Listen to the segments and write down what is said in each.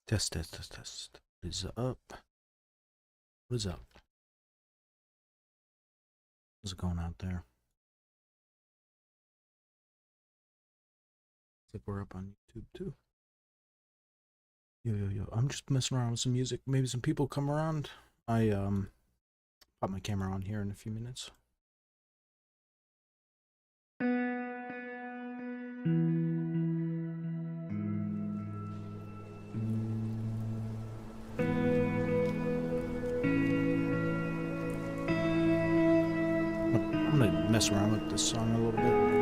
Test, test, test, test. What is up? What is up? What's going out there? Looks like we're up on YouTube too. Yo. I'm just messing around with some music. Maybe some people come around. I pop my camera on here in a few minutes. I'm gonna mess around with this song a little bit.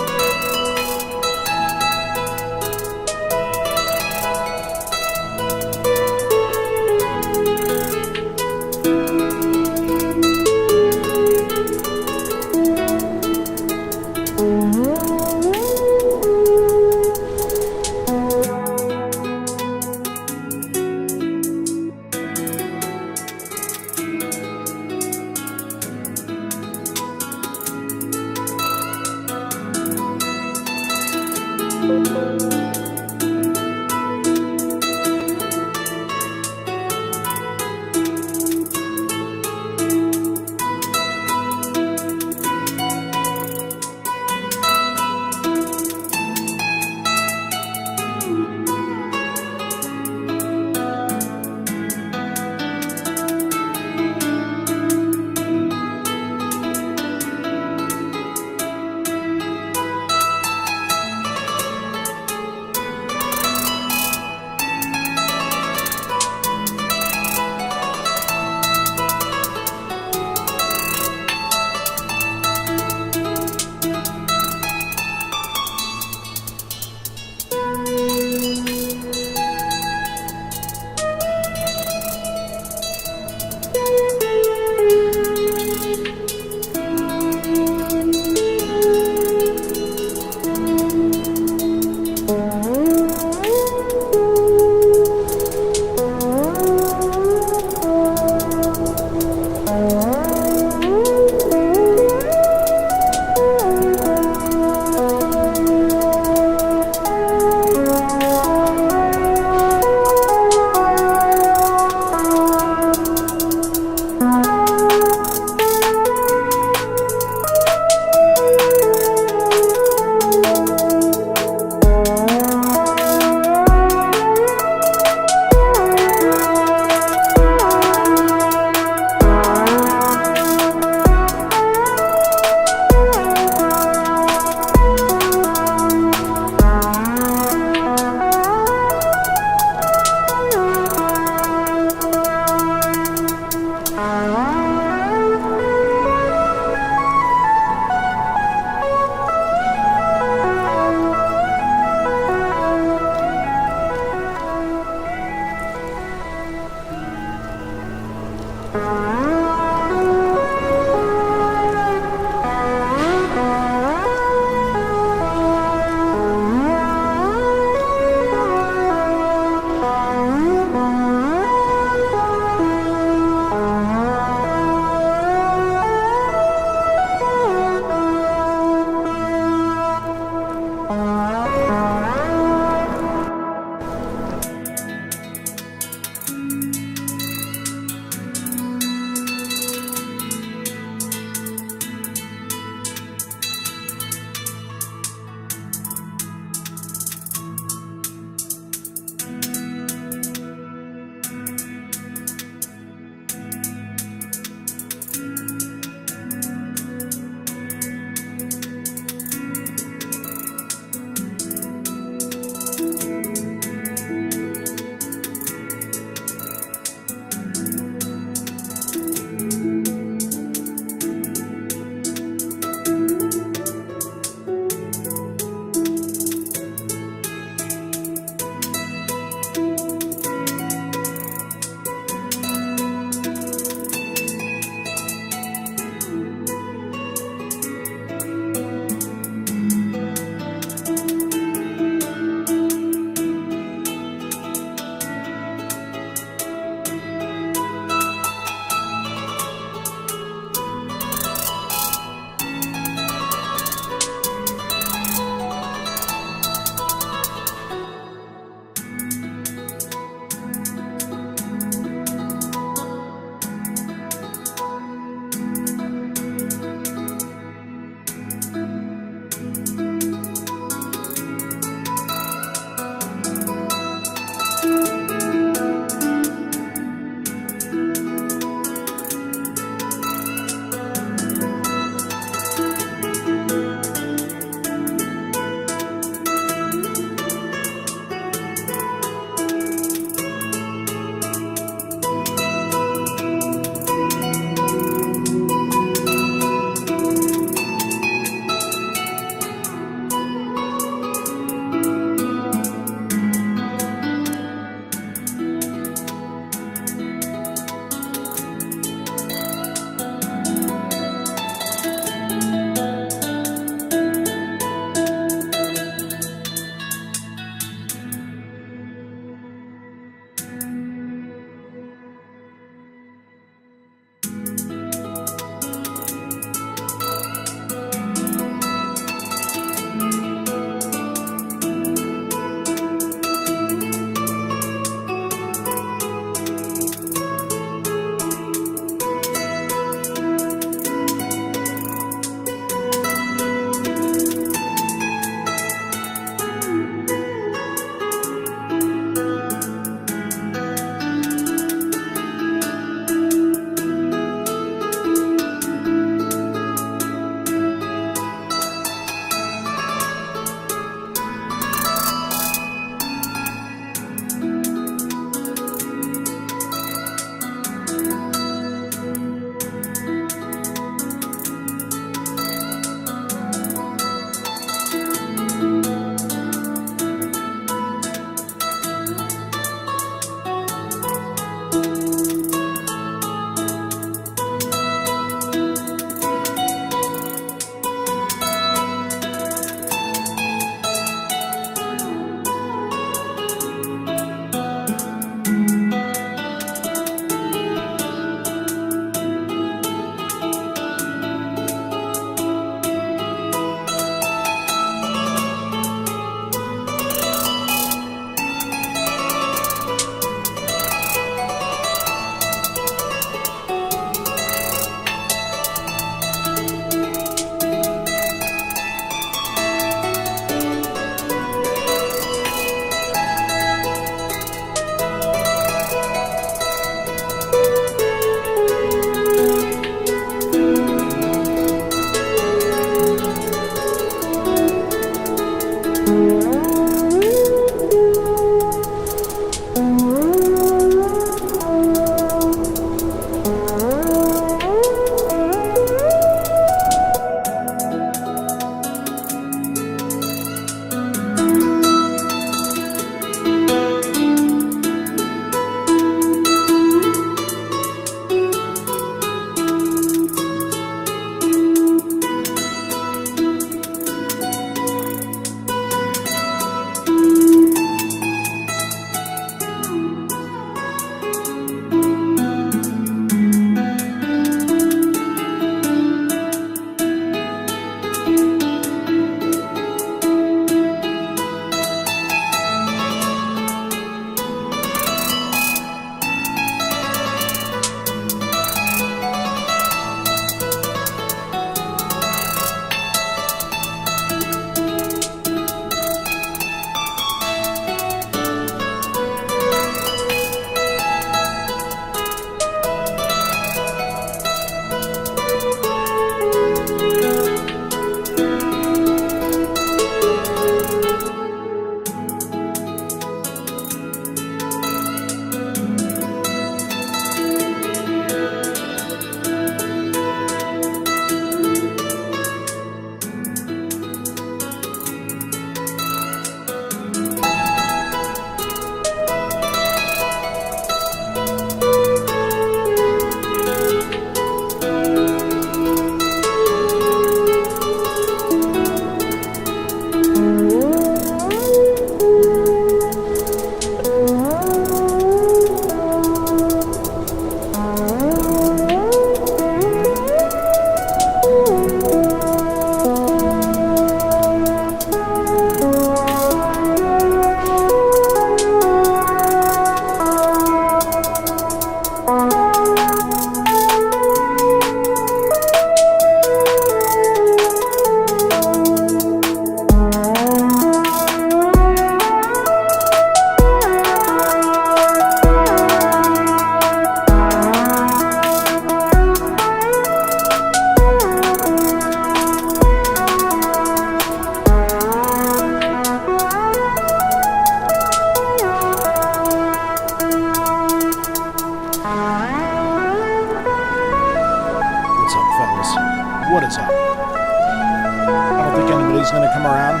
he's gonna come around.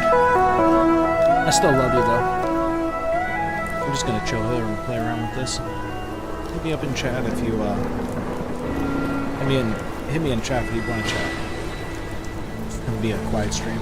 I still love you though. I'm just gonna chill here and play around with this. Hit me up in chat if you hit me in chat if you want to chat. It's gonna be a quiet stream.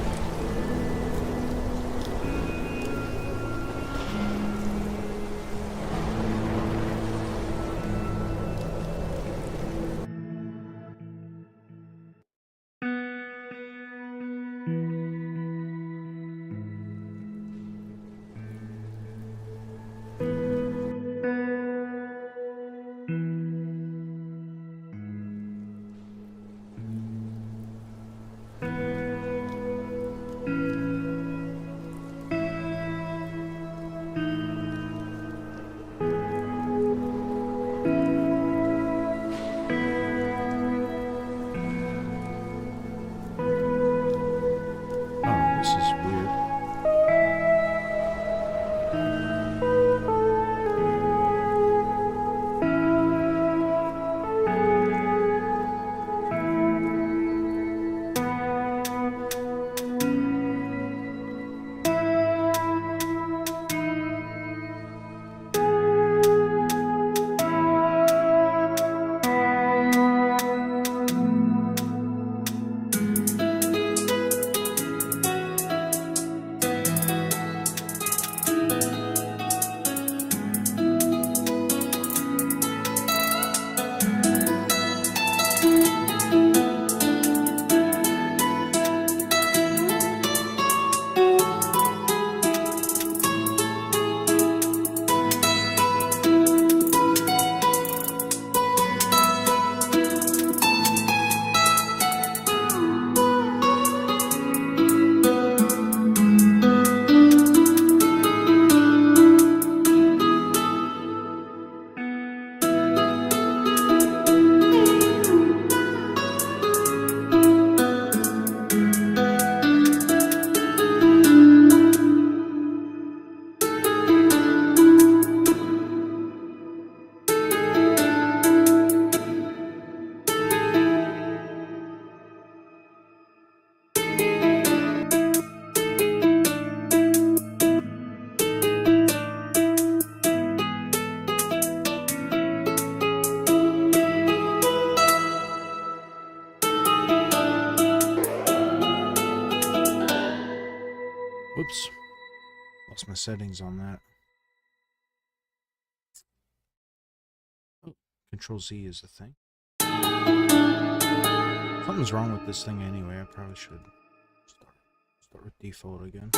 Whoops. Lost my settings on that. Oh, Control Z is the thing. Something's wrong with this thing anyway. I probably should start with default again.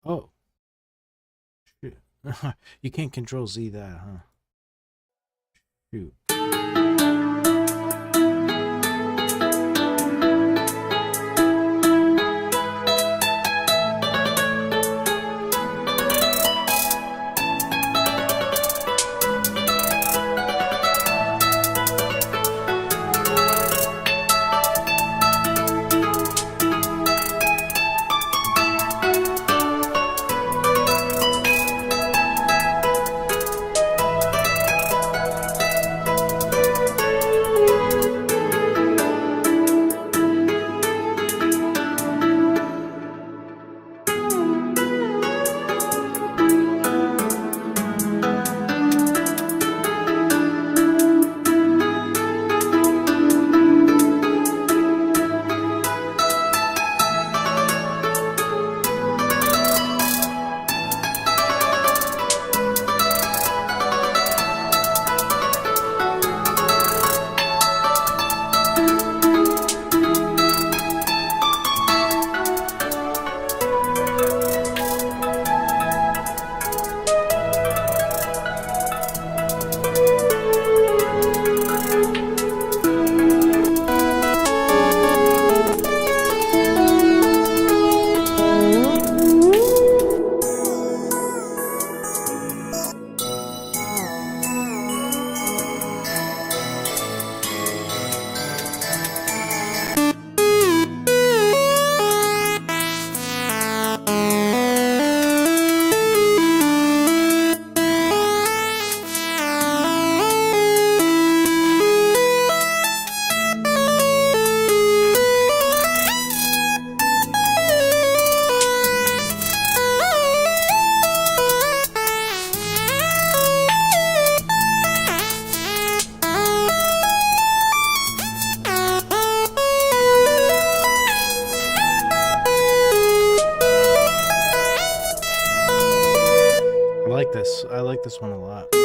Oh. Shit. You can't Control Z that, huh? Shoot. this one a lot.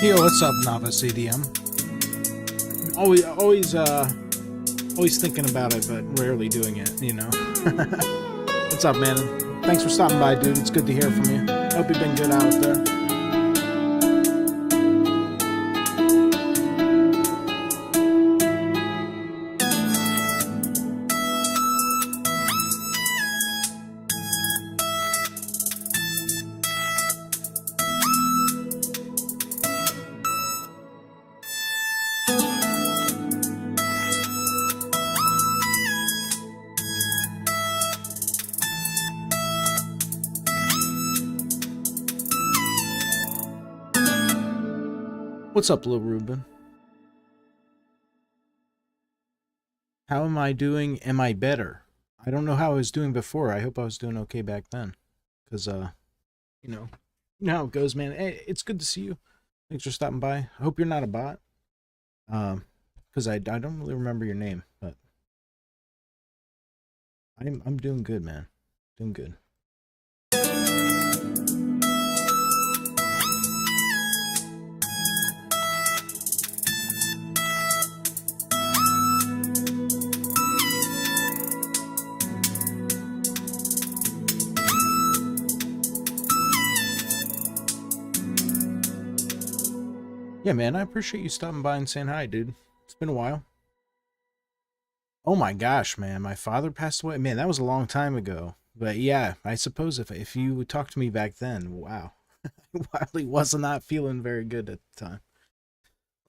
Yo, what's up, Novice EDM? Always thinking about it, but rarely doing it, you know? What's up, man? Thanks for stopping by, dude. It's good to hear from you. Hope you've been good out there. What's up, Lil Ruben? How am I doing? Am I better? I don't know how I was doing before. I hope I was doing okay back then. Because, you know how it goes, man. Hey, it's good to see you. Thanks for stopping by. I hope you're not a bot. Because I don't really remember your name, but I'm doing good, man. Doing good. Yeah, man, I appreciate you stopping by and saying hi, dude. It's been a while. Oh my gosh, man, my father passed away. Man, that was a long time ago. But yeah, I suppose if you would talk to me back then, wow. I probably was not feeling very good at the time.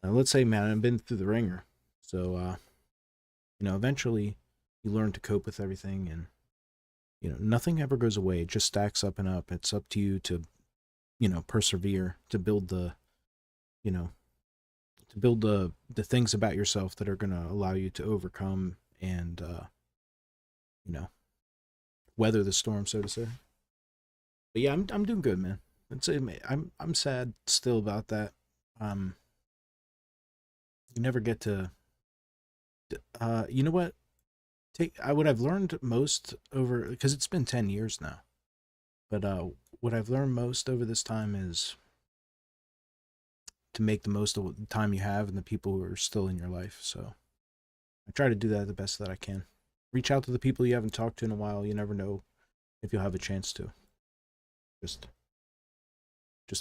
Let's say, man, I've been through the ringer. So, eventually you learn to cope with everything, and, nothing ever goes away. It just stacks up and up. It's up to you to, persevere, to build the things about yourself that are going to allow you to overcome and, weather the storm, so to say. But yeah, I'm doing good, man. I'm sad still about that. You never get to, you know what? What I've learned most over, because it's been 10 years now, but what I've learned most over this time is to make the most of the time you have and the people who are still in your life. So I try to do that the best that I can. Reach out to the people you haven't talked to in a while. You never know if you'll have a chance to. Just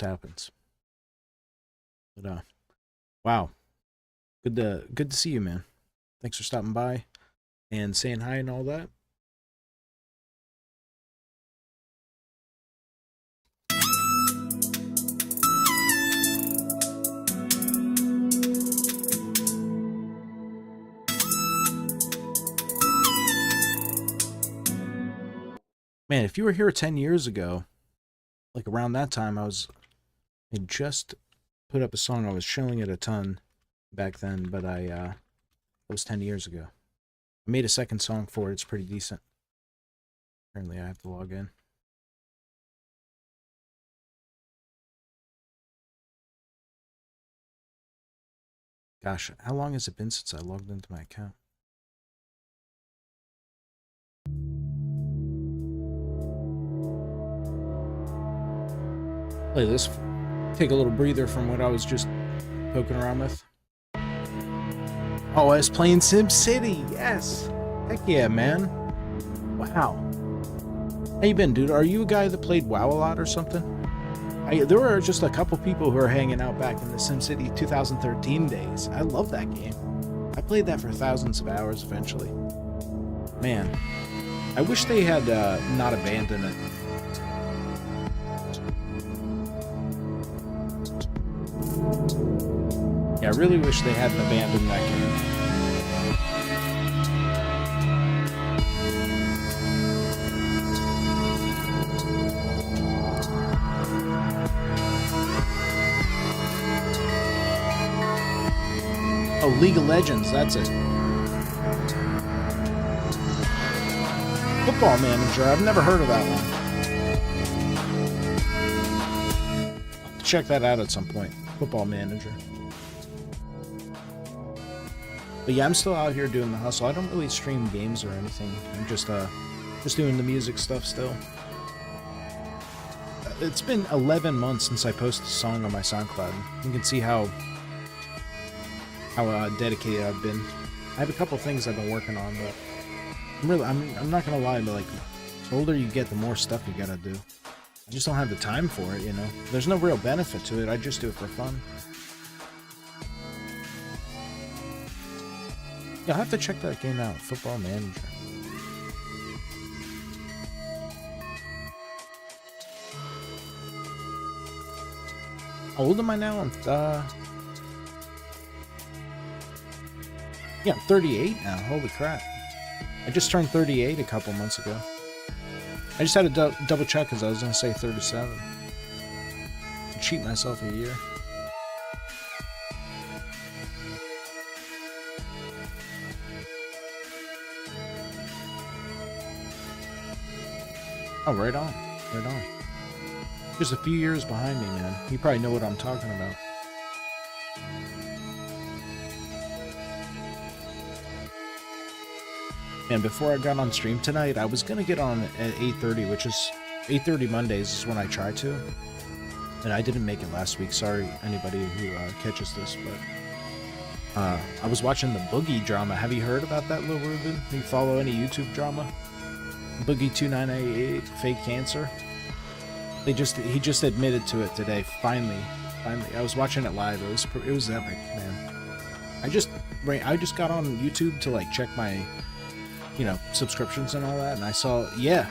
happens. But wow. Good to see you, man. Thanks for stopping by and saying hi and all that. Man, if you were here 10 years ago, like around that time, I had just put up a song. I was shilling it a ton back then, but that was 10 years ago. I made a second song for it. It's pretty decent. Apparently I have to log in. Gosh, how long has it been since I logged into my account? Play this. Take a little breather from what I was just poking around with. Oh, I was playing SimCity. Yes. Heck yeah, man. Wow. How you been, dude? Are you a guy that played WoW a lot or something? There were just a couple people who were hanging out back in the SimCity 2013 days. I love that game. I played that for thousands of hours eventually. Man, I wish they had not abandoned it. Yeah, I really wish they hadn't abandoned that game. Oh, League of Legends, that's it. Football Manager, I've never heard of that one. I'll check that out at some point. Football Manager. But yeah, I'm still out here doing the hustle. I don't really stream games or anything. I'm just doing the music stuff still. it's been 11 months since I posted a song on my SoundCloud. You can see how dedicated I've been. I have a couple things I've been working on, but I'm not gonna lie, but like, the older you get, the more stuff you gotta do. I just don't have the time for it, you know? There's no real benefit to it, I just do it for fun. Yeah, I'll have to check that game out, Football Manager. How old am I now? Yeah, I'm 38 now. Holy crap. I just turned 38 a couple months ago. I just had to double check because I was going to say 37. I'd cheat myself a year. Oh, right on. Right on. Just a few years behind me, man. You probably know what I'm talking about. And before I got on stream tonight, I was gonna get on at 8:30, which is 8:30 Mondays is when I try to. And I didn't make it last week. Sorry, anybody who catches this, but I was watching the Boogie drama. Have you heard about that, Lil Ruben? Do you follow any YouTube drama? Boogie 2988, fake cancer. He just admitted to it today. Finally, I was watching it live. It was epic, man. I just got on YouTube to like check my, you know, subscriptions and all that, and I saw, yeah.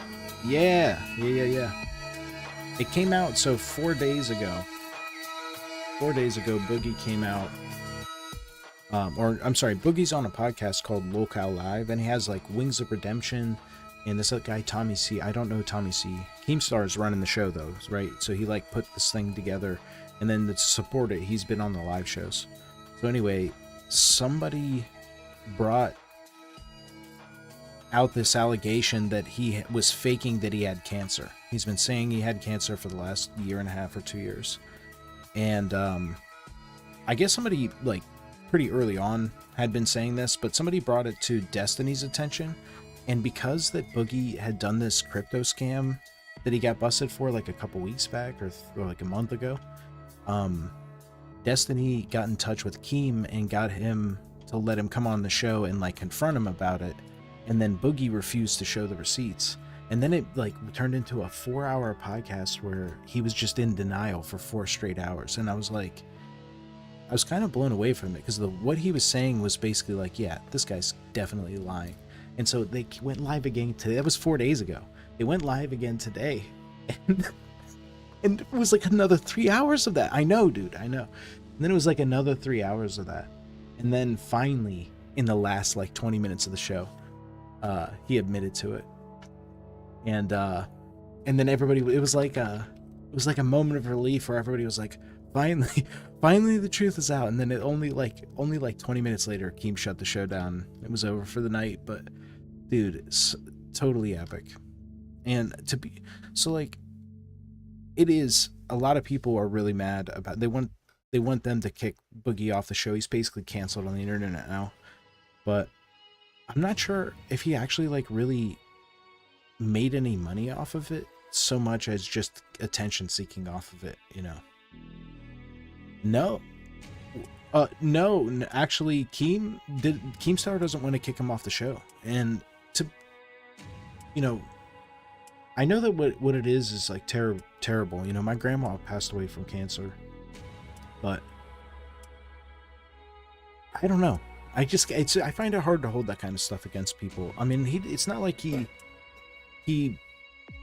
It came out, so 4 days ago, Boogie came out, or I'm sorry, Boogie's on a podcast called Locale Live, and he has like Wings of Redemption, and this other guy, Tommy C. I don't know Tommy C. Keemstar is running the show though, right? So he like put this thing together, and then to support it, he's been on the live shows. So anyway, somebody brought out this allegation that he was faking that he had cancer. He's been saying he had cancer for the last year and a half or 2 years. And I guess somebody like pretty early on had been saying this, but somebody brought it to Destiny's attention. And because that Boogie had done this crypto scam that he got busted for like a couple weeks back or like a month ago, Destiny got in touch with Keem and got him to let him come on the show and like confront him about it. And then Boogie refused to show the receipts. And then it like turned into a 4-hour podcast where he was just in denial for 4 straight hours. And I was kind of blown away from it because what he was saying was basically like, yeah, this guy's definitely lying. And so they went live again today. That was 4 days ago. They went live again today. And it was like another 3 hours of that. I know, dude, I know. And then it was like another 3 hours of that. And then finally, in the last like 20 minutes of the show, he admitted to it. And then everybody, it was like a moment of relief where everybody was like, finally the truth is out. And then it only like 20 minutes later, Keem shut the show down. It was over for the night. But dude, it's totally epic. And it is, a lot of people are really mad about, they want them to kick Boogie off the show. He's basically canceled on the internet now. But I'm not sure if he actually like really made any money off of it so much as just attention seeking off of it, you know. No, actually Keemstar doesn't want to kick him off the show. And you know, I know that what it is like terrible. You know, my grandma passed away from cancer, but I don't know. I find it hard to hold that kind of stuff against people. I mean, it's not like he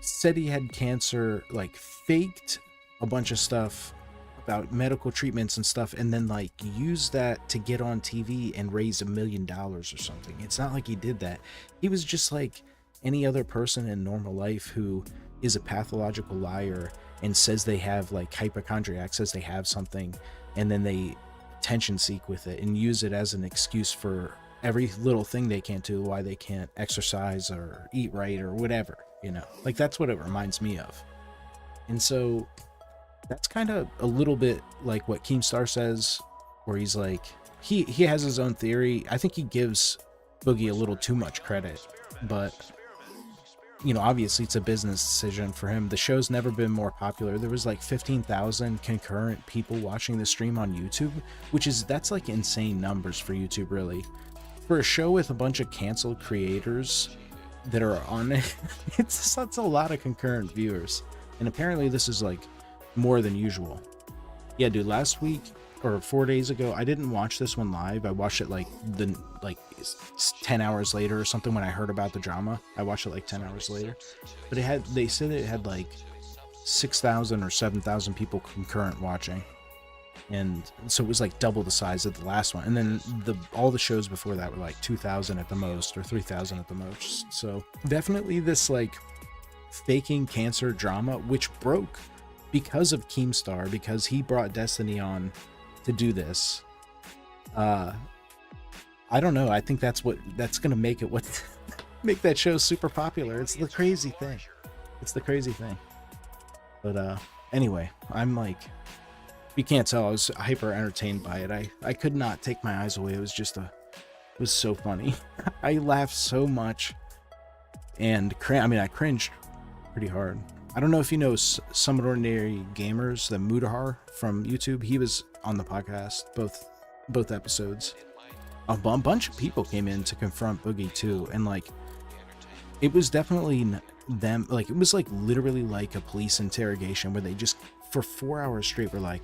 said he had cancer, like faked a bunch of stuff about medical treatments and stuff, and then like used that to get on TV and raise $1 million or something. It's not like he did that. He was just like any other person in normal life who is a pathological liar and says they have like hypochondriac, says they have something, and then they attention seek with it and use it as an excuse for every little thing they can't do, why they can't exercise or eat right or whatever, you know. Like that's what it reminds me of. And so that's kind of a little bit like what Keemstar says, where he's like, he has his own theory. I think he gives Boogie a little too much credit, but you know, obviously it's a business decision for him. The show's never been more popular. There was like 15,000 concurrent people watching the stream on YouTube, that's like insane numbers for YouTube, really. For a show with a bunch of canceled creators that are on it, that's a lot of concurrent viewers. And apparently this is like more than usual. Yeah, dude, last week or 4 days ago, I didn't watch this one live. I watched it like 10 hours later or something when I heard about the drama. I watched it like 10 hours later. But they said it had like 6,000 or 7,000 people concurrent watching. And so it was like double the size of the last one. And then all the shows before that were like 2,000 at the most or 3,000 at the most. So definitely this like faking cancer drama, which broke because of Keemstar, because he brought Destiny on to do this. I don't know. I think that's gonna make it make that show super popular. It's the crazy thing. But anyway, I'm like, you can't tell, I was hyper entertained by it. I could not take my eyes away. It was so funny. I laughed so much, and I cringed pretty hard. I don't know if you know Some Ordinary Gamers, the Mudahar from YouTube. He was on the podcast, both episodes. A bunch of people came in to confront Boogie too, and like, it was definitely them. Like, it was like literally like a police interrogation where they just for 4 hours straight were like,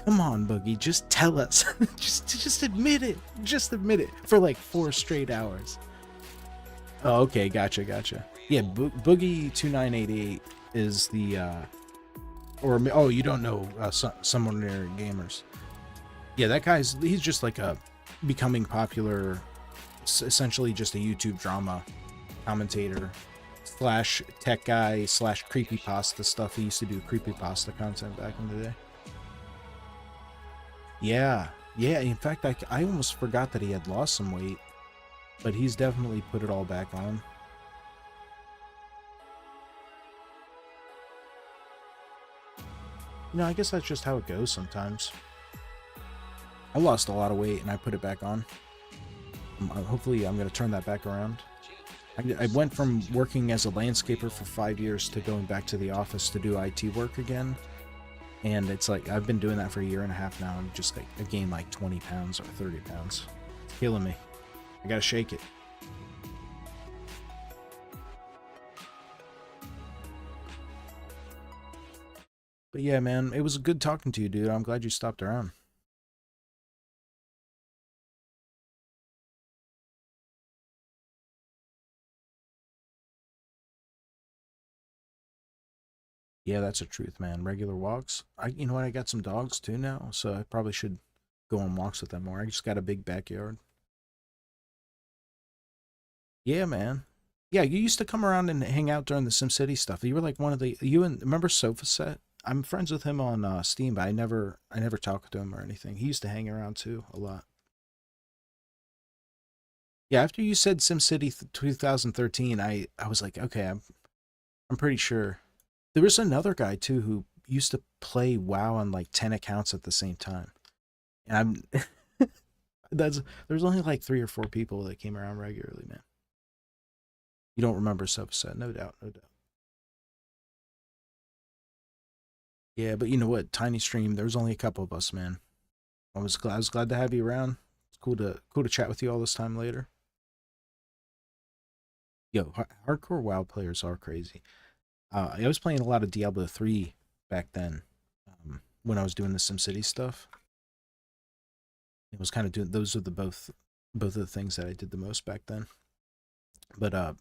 "Come on, Boogie, just tell us, just admit it, for like 4 straight hours." Oh, okay, gotcha. Yeah, Boogie 2988 is the you don't know Some Ordinary Gamers. Yeah, he's just like a becoming popular, essentially just a YouTube drama commentator slash tech guy slash creepypasta stuff. He used to do creepypasta content back in the day. Yeah. In fact, I almost forgot that he had lost some weight, but he's definitely put it all back on. You know, I guess that's just how it goes sometimes. I lost a lot of weight and I put it back on. Hopefully I'm going to turn that back around. I went from working as a landscaper for 5 years to going back to the office to do IT work again. And it's like, I've been doing that for a year and a half now, and just like, I gained like 20 pounds or 30 pounds. It's killing me. I gotta shake it. But yeah, man, it was good talking to you, dude. I'm glad you stopped around. Yeah, that's the truth, man. Regular walks. You know what? I got some dogs too now, so I probably should go on walks with them more. I just got a big backyard. Yeah, man. Yeah, you used to come around and hang out during the SimCity stuff. You were like one of the remember Sofa Set? I'm friends with him on Steam, but I never talked to him or anything. He used to hang around too a lot. Yeah, after you said SimCity 2013, I was like, okay, I'm pretty sure. There was another guy too who used to play WoW on like 10 accounts at the same time. And that's there's only like 3 or 4 people that came around regularly, man. You don't remember Subset, no doubt, no doubt. Yeah, but you know what? Tiny Stream, there was only a couple of us, man. I was glad to have you around. It's cool to chat with you all this time later. Yo, hardcore WoW players are crazy. I was playing a lot of Diablo 3 back then, when I was doing the SimCity stuff. It was kind of doing those are the both of the things that I did the most back then. But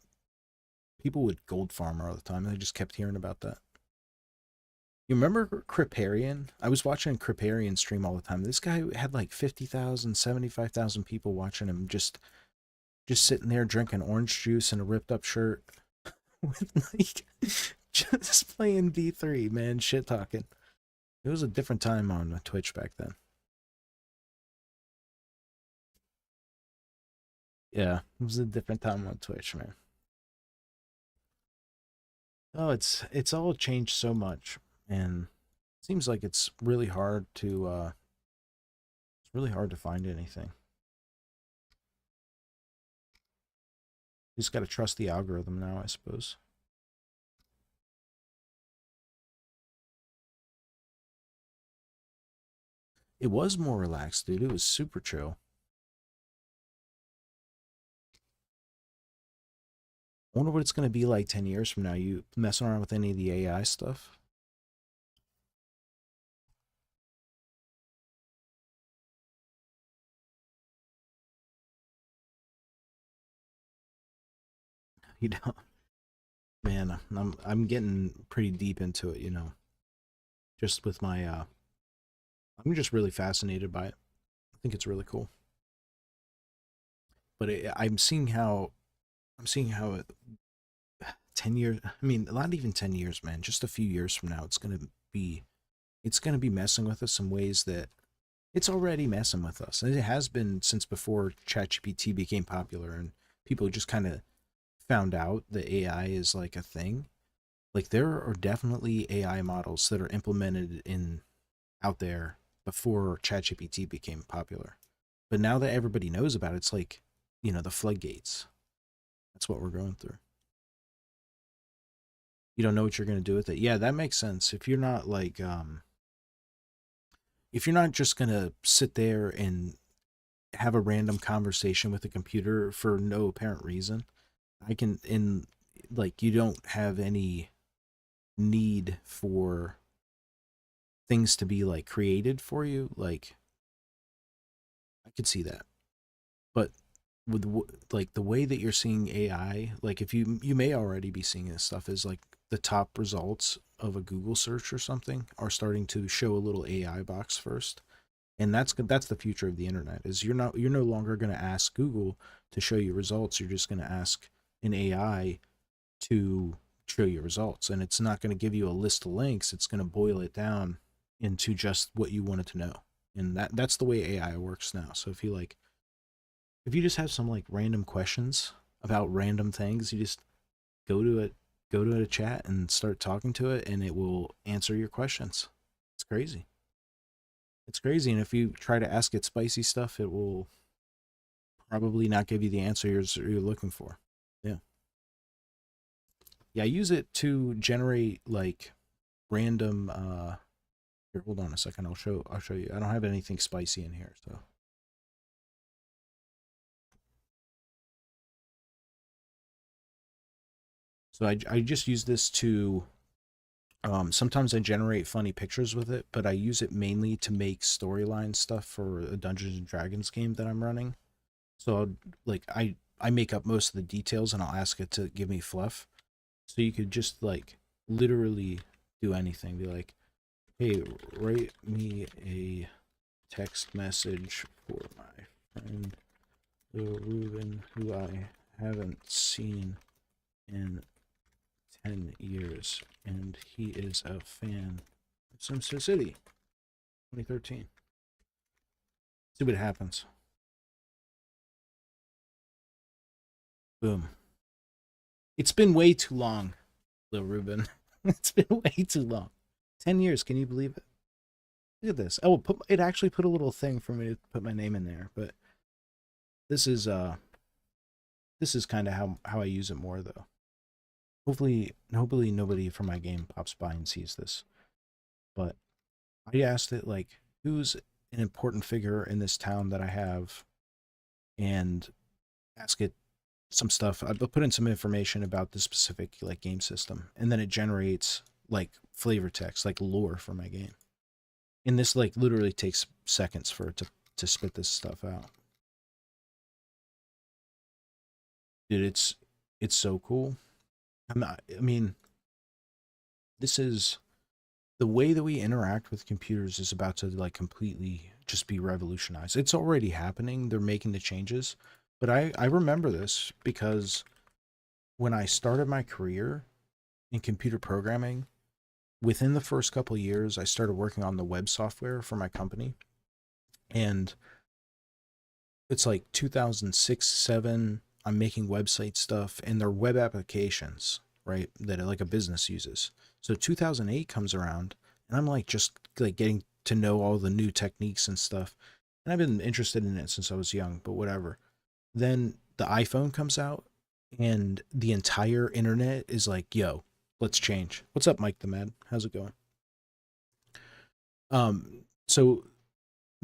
people would gold farm all the time, and I just kept hearing about that. You remember Kriparian? I was watching Kriparian stream all the time. This guy had like 50,000, 75,000 people watching him just sitting there drinking orange juice in a ripped up shirt with like just playing D3, man, shit talking. It was a different time on Twitch back then. Yeah, it was a different time on Twitch, man. Oh, it's all changed so much, and it seems like it's really hard to find anything. You just got to trust the algorithm now, I suppose. It was more relaxed, dude. It was super chill. I wonder what it's going to be like 10 years from now. You messing around with any of the AI stuff? You know, man, I'm getting pretty deep into it, you know. Just with my I'm just really fascinated by it. I think it's really cool. But I'm seeing how it, 10 years, I mean, not even 10 years, man, just a few years from now be it's going to be messing with us in ways that it's already messing with us. And it has been since before ChatGPT became popular and people just kind of found out that AI is like a thing. Like there are definitely AI models that are implemented in out there before ChatGPT became popular. But now that everybody knows about it, it's like, you know, the floodgates. That's what we're going through. You don't know what you're going to do with it. Yeah, that makes sense. If you're not just going to sit there and have a random conversation with a computer for no apparent reason, I can in like you don't have any need for things to be like created for you, like I could see that. But with like the way that you're seeing AI, like if you may already be seeing this stuff is like the top results of a Google search or something are starting to show a little AI box first. And that's the future of the internet is you're no longer going to ask Google to show you results. You're just going to ask an AI to show you results, and it's not going to give you a list of links. It's going to boil it down into just what you wanted to know. And that's the way AI works now. So if you just have some like random questions about random things, you just go to it, go to a chat and start talking to it, and it will answer your questions. It's crazy. It's crazy. And if you try to ask it spicy stuff, it will probably not give you the answer you're looking for. Yeah. Yeah, I use it to generate like random here, hold on a second. I'll show you. I don't have anything spicy in here, so I just use this to sometimes I generate funny pictures with it, but I use it mainly to make storyline stuff for a Dungeons and Dragons game that I'm running. So I make up most of the details and I'll ask it to give me fluff. So you could just like literally do anything. Be like, hey, write me a text message for my friend Ruben, who I haven't seen in 10 years, and he is a fan of Simpson City 2013. See what happens. Boom. It's been way too long, Lil Ruben. It's been way too long. 10 years, can you believe it? Look at this. Oh, it actually put a little thing for me to put my name in there, but this is uh this is kind of how I use it more though. Hopefully nobody from my game pops by and sees this. But I asked it like, who's an important figure in this town that I have, and ask it some stuff. I put in some information about the specific like game system, and then it generates like flavor text, like lore for my game. And this like literally takes seconds for it to spit this stuff out. Dude, it's so cool. I mean, this is the way that we interact with computers is about to like completely just be revolutionized. It's already happening. They're making the changes. But I remember this because when I started my career in computer programming, within the first couple of years, I started working on the web software for my company. And it's like 2006, 7, I'm making website stuff and they're web applications, right? That like a business uses. So 2008 comes around and I'm like just like getting to know all the new techniques and stuff. And I've been interested in it since I was young, but whatever. Then the iPhone comes out and the entire internet is like, yo, let's change. What's up, Mike the Mad? How's it going? So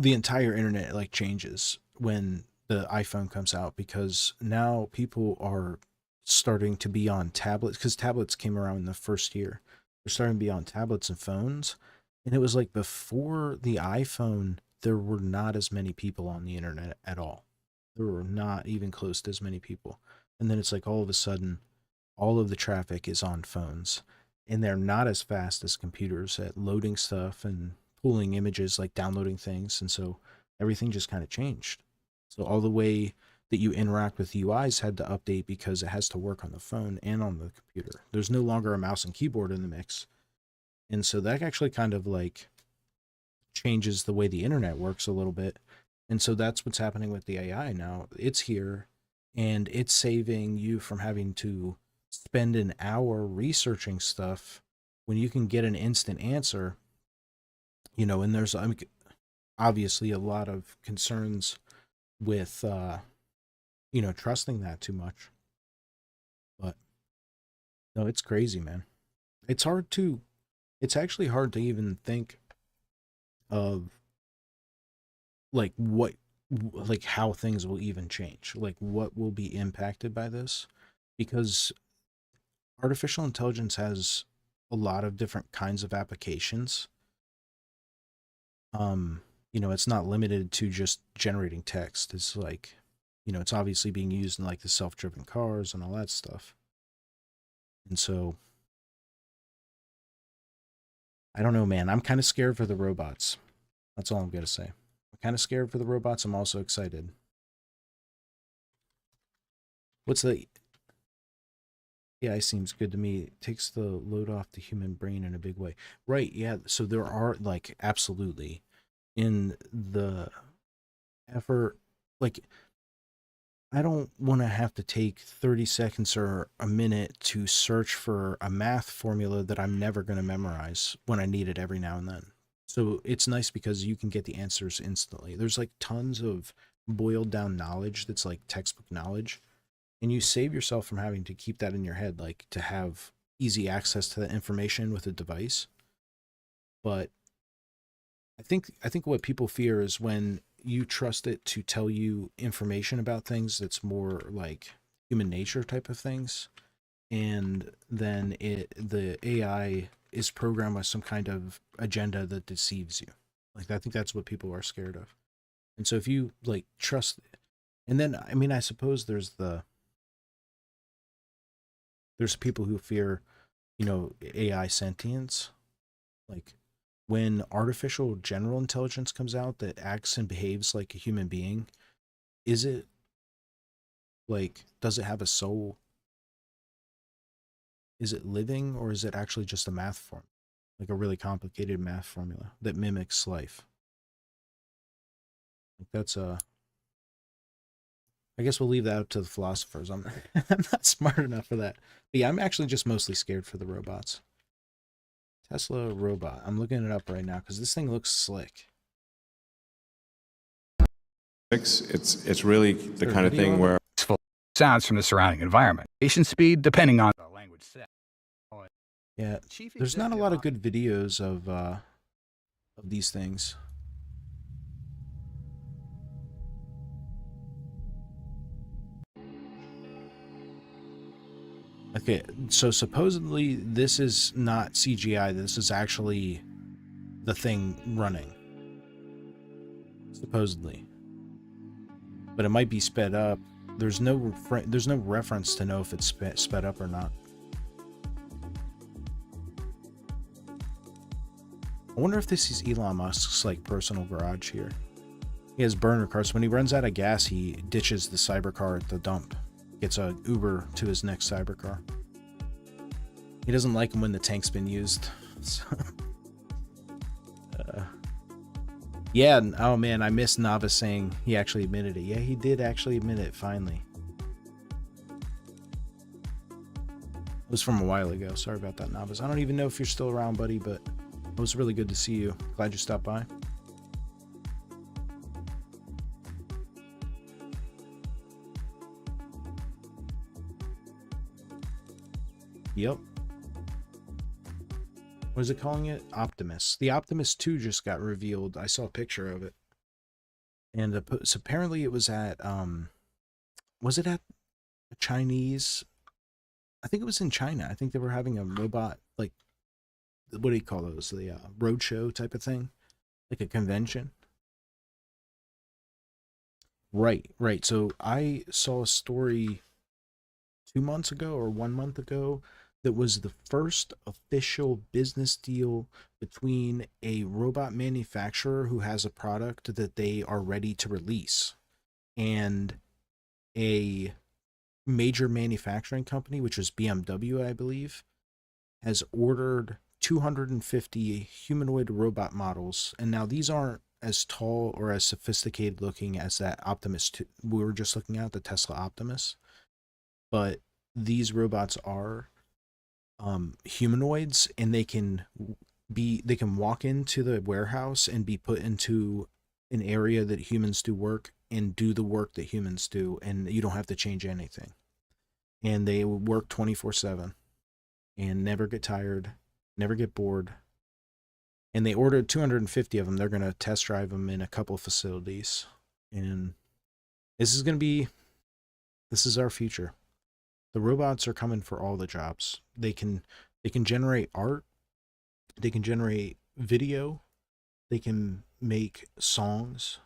the entire internet like changes when the iPhone comes out, because now people are starting to be on tablets, because tablets came around in the first year. They're starting to be on tablets and phones. And it was like before the iPhone, there were not as many people on the internet at all. There were not even close to as many people. And then it's like all of a sudden, all of the traffic is on phones, and they're not as fast as computers at loading stuff and pulling images, like downloading things. And so everything just kind of changed. So all the way that you interact with UIs had to update, because it has to work on the phone and on the computer. There's no longer a mouse and keyboard in the mix. And so that actually kind of like changes the way the internet works a little bit. And so that's what's happening with the AI now. It's here, and it's saving you from having to spend an hour researching stuff when you can get an instant answer. And there's, I mean, obviously a lot of concerns with trusting that too much. But no, it's crazy, man. It's hard to it's actually hard to even think of like what like how things will even change, like what will be impacted by this, because artificial intelligence has a lot of different kinds of applications. It's not limited to just generating text. It's like, it's obviously being used in like the self-driven cars and all that stuff. And so I don't know, man. I'm kind of scared for the robots. That's all I'm going to say. I'm kind of scared for the robots. I'm also excited. What's the AI seems good to me. It takes the load off the human brain in a big way. Right, yeah. So there are like absolutely in the effort, like I don't want to have to take 30 seconds or a minute to search for a math formula that I'm never going to memorize when I need it every now and then. So it's nice because you can get the answers instantly. There's like tons of boiled down knowledge that's like textbook knowledge, and you save yourself from having to keep that in your head, like to have easy access to that information with a device. But I think what people fear is when you trust it to tell you information about things that's more like human nature type of things, and then the AI is programmed with some kind of agenda that deceives you. Like I think that's what people are scared of. And so if you like trust, and then I mean I suppose there's people who fear, AI sentience, like when artificial general intelligence comes out that acts and behaves like a human being, is it like, does it have a soul? Is it living, or is it actually just a math form? Like a really complicated math formula that mimics life? Like that's I guess we'll leave that up to the philosophers. I'm not smart enough for that. But yeah, I'm actually just mostly scared for the robots. Tesla robot. I'm looking it up right now because this thing looks slick. It's really the kind of thing where sounds from the surrounding environment. Speed depending on the language set. Yeah, there's not a lot of good videos of these things. Okay, so supposedly this is not CGI. This is actually the thing running. Supposedly. But it might be sped up. There's no reference to know if it's sped up or not. I wonder if this is Elon Musk's like personal garage here. He has burner cars. When he runs out of gas, he ditches the cybercar at the dump. Gets a Uber to his next cybercar. He doesn't like them when the tank's been used. So, yeah, oh man, I missed Nava saying he actually admitted it. Yeah, he did actually admit it, finally. It was from a while ago. Sorry about that, Navas. I don't even know if you're still around, buddy, but it was really good to see you. Glad you stopped by. Yep. What is it calling it? Optimus. The Optimus 2 just got revealed. I saw a picture of it. And so apparently it was it at a Chinese? I think it was in China. I think they were having a robot, like, what do you call those? The road show type of thing, like a convention. Right, right. So I saw a story 2 months ago or 1 month ago that was the first official business deal between a robot manufacturer who has a product that they are ready to release and a major manufacturing company, which was BMW, I believe, has ordered 250 humanoid robot models. And now these aren't as tall or as sophisticated looking as that Optimus we were just looking at, the Tesla Optimus, but these robots are humanoids, and they can walk into the warehouse and be put into an area that humans do work and do the work that humans do, and you don't have to change anything. And they work 24/7 and never get tired, never get bored. And they ordered 250 of them. They're going to test drive them in a couple of facilities. And this is going to be, this is our future. The robots are coming for all the jobs. They can generate art, they can generate video, they can make songs.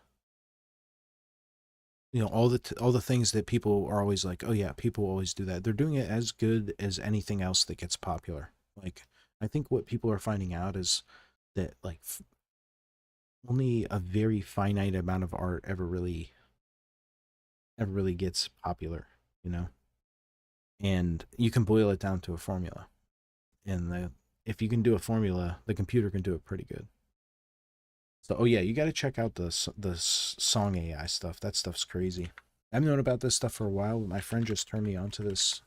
You know, all the things that people are always like, "Oh yeah, people always do that." They're doing it as good as anything else that gets popular. Like, I think what people are finding out is that, like, only a very finite amount of art ever really gets popular, you know? And you can boil it down to a formula. And if you can do a formula, the computer can do it pretty good. So, oh yeah, you got to check out the song AI stuff. That stuff's crazy. I've known about this stuff for a while, but my friend just turned me onto this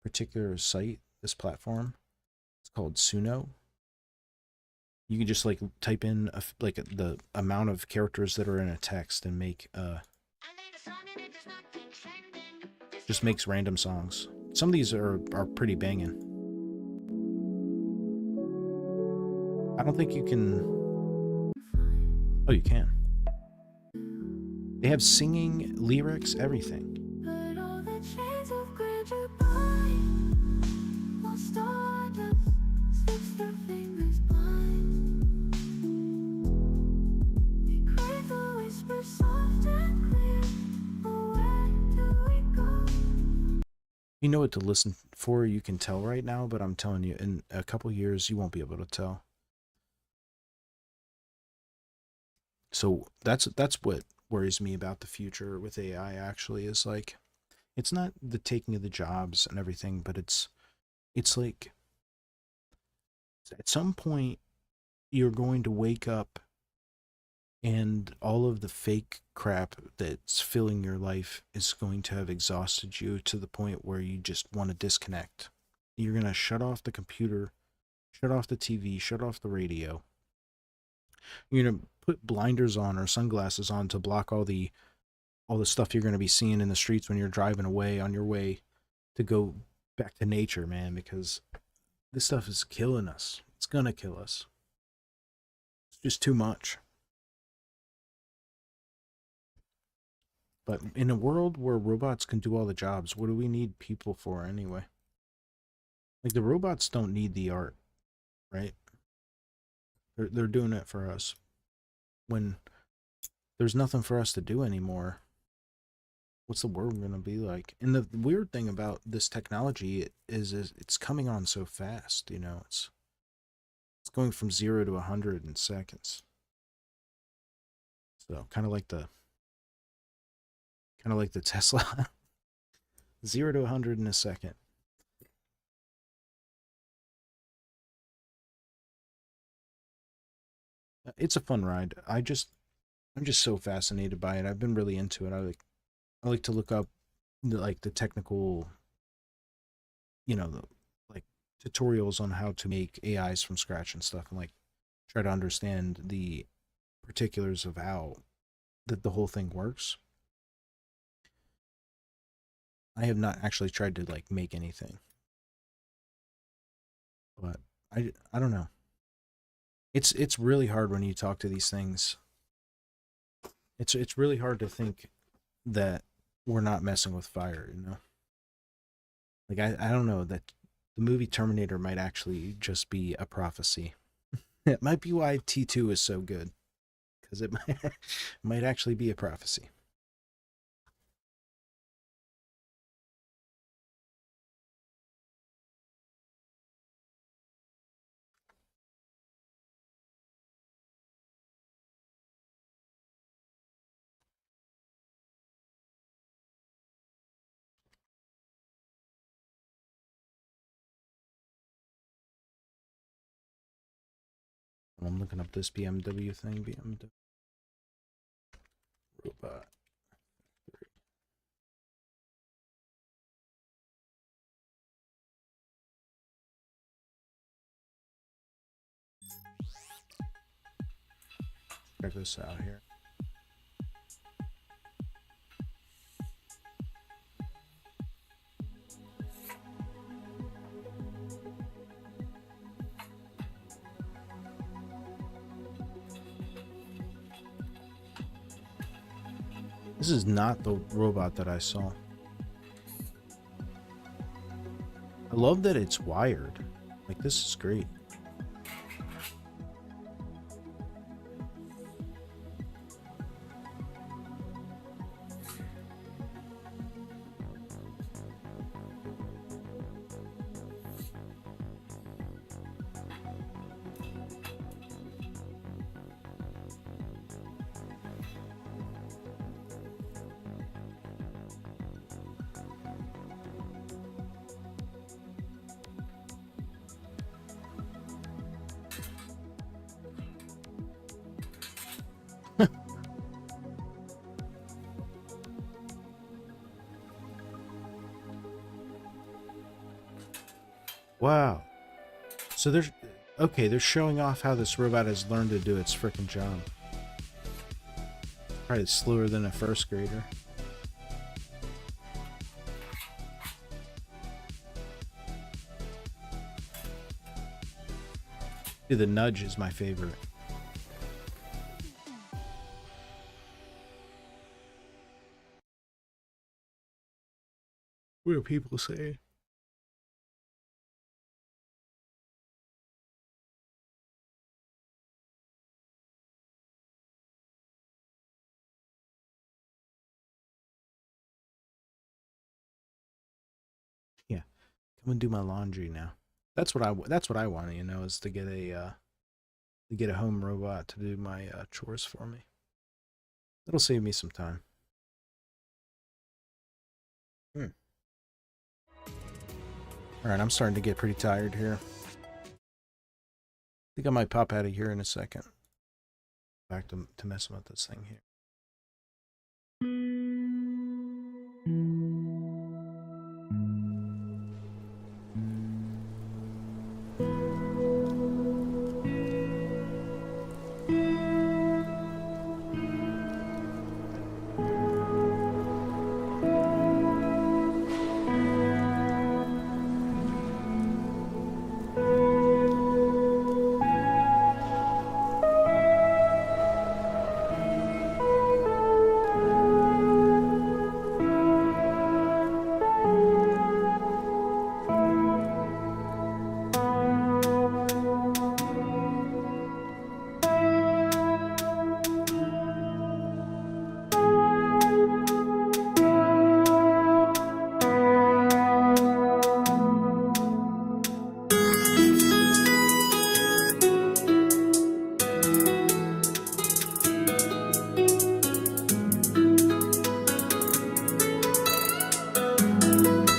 particular site, this platform. It's called Suno. You can just like type in like the amount of characters that are in a text and make just makes random songs. Some of these are pretty banging. I don't think you can. Oh, you can. They have singing, lyrics, everything. You know what to listen for, you can tell right now, but I'm telling you, in a couple years, you won't be able to tell. So that's what worries me about the future with AI. Actually, is like, it's not the taking of the jobs and everything, but it's like at some point you're going to wake up and all of the fake crap that's filling your life is going to have exhausted you to the point where you just want to disconnect. You're going to shut off the computer, shut off the TV, shut off the radio. You're going to put blinders on or sunglasses on to block all the stuff you're going to be seeing in the streets when you're driving away on your way to go back to nature, man, because this stuff is killing us. It's going to kill us. It's just too much. But in a world where robots can do all the jobs, what do we need people for anyway? Like, the robots don't need the art, right? They're doing it for us. When there's nothing for us to do anymore, what's the world going to be like? And the weird thing about this technology is it's coming on so fast, you know. It's going from 0 to 100 in seconds. So kind of like the Tesla. 0 to 100 in a second. It's a fun ride. I'm just so fascinated by it. I've been really into it. I like to look up the technical, the like tutorials on how to make AIs from scratch and stuff, and like try to understand the particulars of how the whole thing works. I have not actually tried to like make anything, but I don't know. It's really hard when you talk to these things It's really hard to think that we're not messing with fire, you know? Like I don't know, that the movie Terminator might actually just be a prophecy. It might be why T2 is so good, because it might actually be a prophecy. I'm looking up this BMW thing. BMW robot. Check this out here. This is not the robot that I saw. I love that it's wired. Like, this is great. Wow. So they're showing off how this robot has learned to do its freaking job. Probably slower than a first grader. Dude, the nudge is my favorite. What do people say? Yeah, come and do my laundry now. That's what I want, you know, is to get a home robot to do my chores for me. That'll save me some time. All right, I'm starting to get pretty tired here. I think I might pop out of here in a second. Back to messing with this thing here.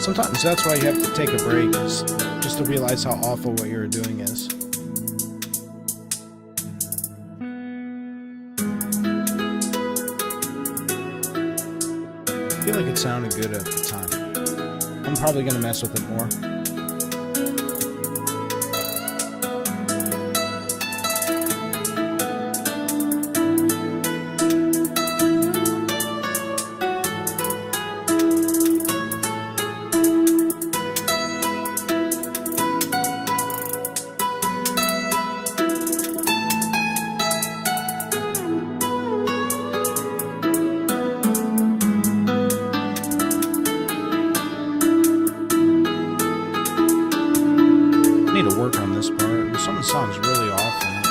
Sometimes that's why you have to take a break, is just to realize how awful what you're doing is. I feel like it sounded good at the time. I'm probably going to mess with it more. this part. Something sounds really off in it.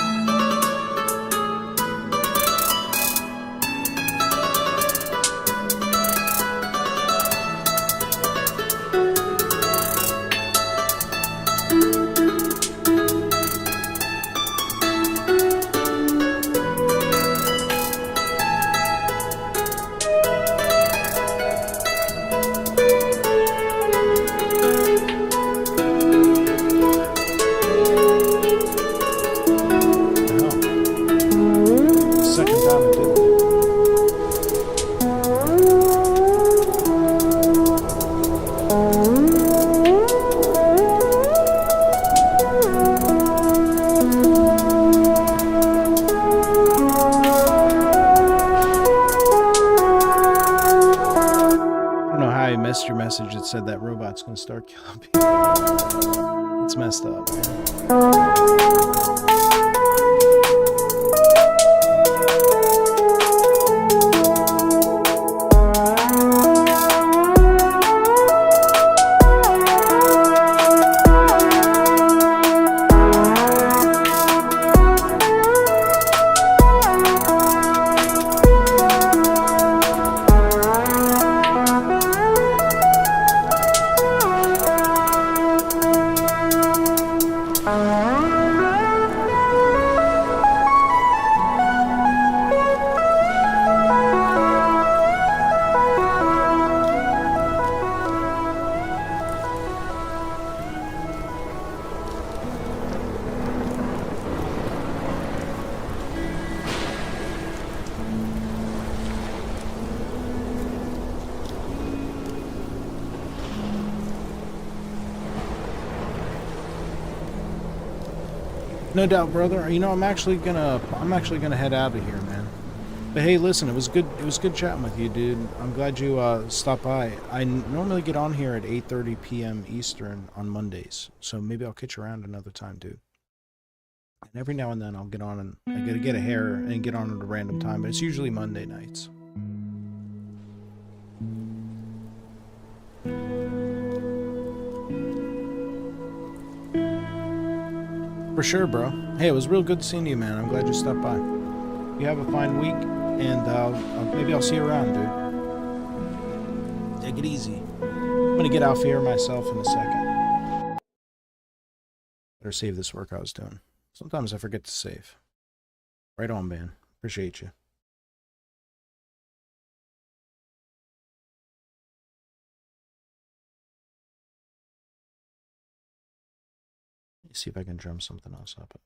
Your message that said that robot's gonna start killing people. It's messed up, man. No doubt, brother. You know, I'm actually gonna head out of here, man. But hey, listen, it was good chatting with you, dude. I'm glad you stopped by. I normally get on here at 8:30 p.m. Eastern on Mondays, so maybe I'll catch you around another time, dude. And every now and then I'll get on and I gotta get a hair and get on at a random time, but it's usually Monday nights. For sure, bro. Hey, it was real good seeing you, man. I'm glad you stopped by. You have a fine week, and maybe I'll see you around, dude. Take it easy. I'm gonna get off here myself in a second. Better save this work I was doing. Sometimes I forget to save. Right on, man. Appreciate you. Let me see if I can drum something else up.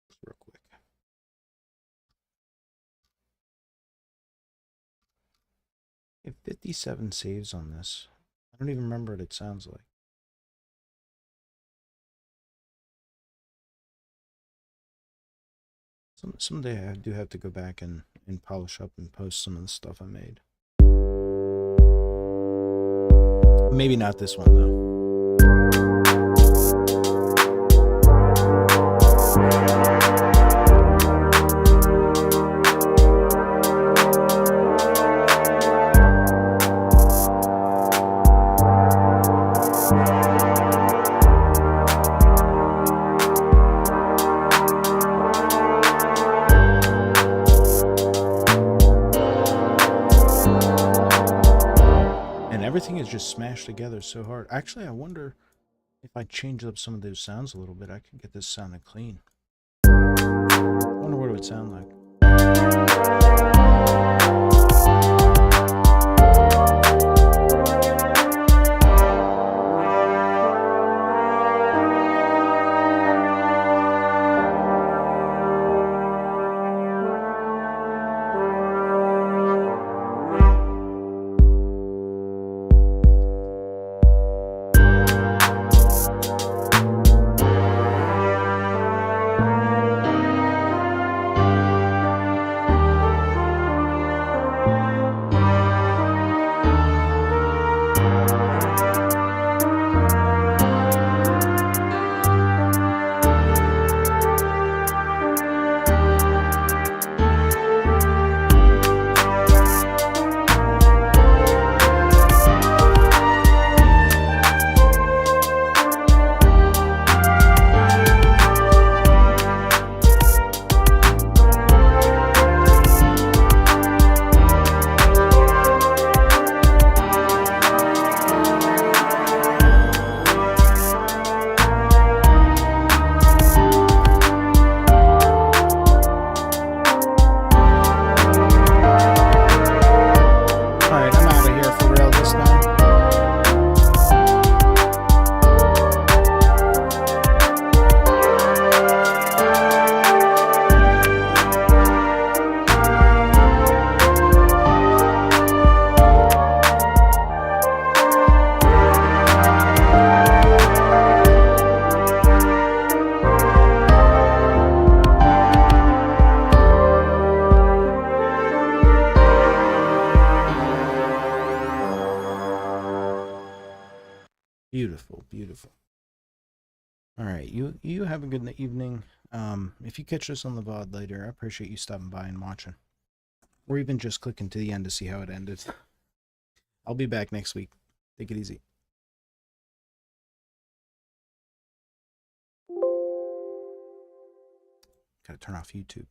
Just real quick. I have 57 saves on this. I don't even remember what it sounds like. Someday I do have to go back and polish up and post some of the stuff I made. Maybe not this one, though. Everything is just smashed together so hard. Actually, I wonder if I change up some of those sounds a little bit, I could get this sounding clean. I wonder what it would sound like. You have a good evening. If you catch this on the VOD later, I appreciate you stopping by and watching. Or even just clicking to the end to see how it ended. I'll be back next week. Take it easy. Gotta turn off YouTube.